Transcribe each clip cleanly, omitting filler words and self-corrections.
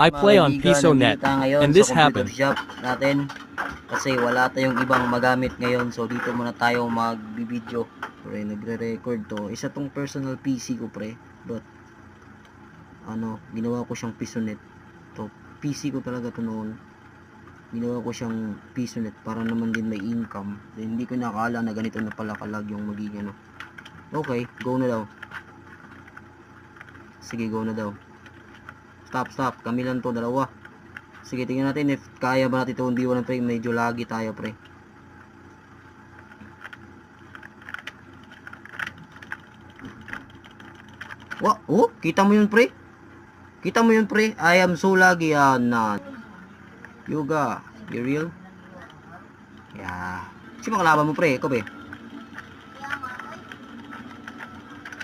I play on Mga kaibigan, PisoNet, nandito tayo ngayon and sa this computer happened. shop natin kasi wala tayong ibang magamit ngayon, so dito muna tayo magbibideo. Pre, nagre-record to. Isa tong personal PC ko, pre, but ginawa ko siyang PisoNet. To PC ko talaga to noon. Ginawa ko siyang PisoNet para naman din may income. Then, hindi ko nakakala na ganito na pala kalag yung magiging Okay, go na daw. Sige, go na daw. Stop. Kami lang to, dalawa. Sige, tingnan natin if kaya ba natin ito. Hindi walang pre. Medyo lagi tayo, pre. Oh, kita mo yun, pre? Kita mo yun, pre? I am so laggy. Yoga. You real? Yeah. Sino makalaban mo, pre? Ikaw, pre.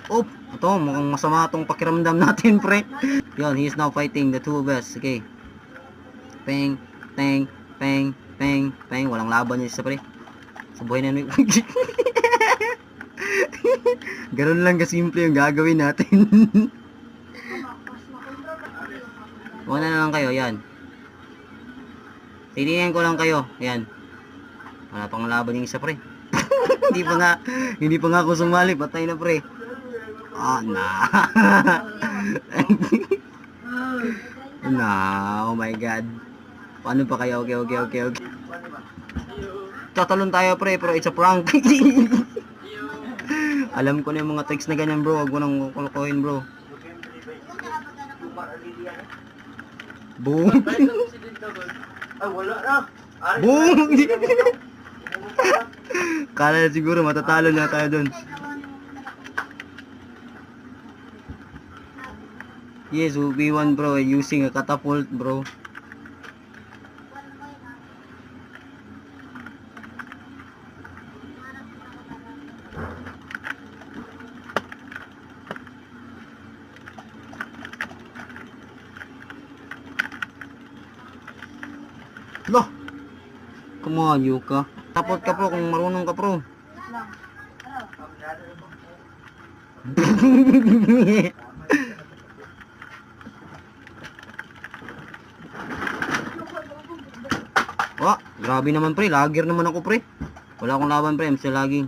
Oh, ito. Mukhang masama itong pakiramdam natin, pre. Yun, he is now fighting the two of us. Okay. Peng. Walang laban yung isa, pre. Sa buhay na Ganun lang kasimple yung gagawin natin. Una na lang kayo, yan. Titingnan ko lang kayo, yan. Wala pang laban yung isa, pre. hindi pa nga ako sumali, patay na, pre. Oh my god. Paano pa kayo? Okay. Tatalon tayo, pre, pero it's a prank. Alam ko na yung mga tricks na ganyan, bro. Huwag mo nang kulukuhin, bro. Boom. Boom. Kala siguro matatalo na tayo dun. Yes, UB1, bro, using a catapult, bro. Loh, come on, Yuka. Tapot ka, pro, kung marunong ka, pro. Grabe naman, pre. Lager naman ako, pre. Wala akong laban, pre. I'm still lagging.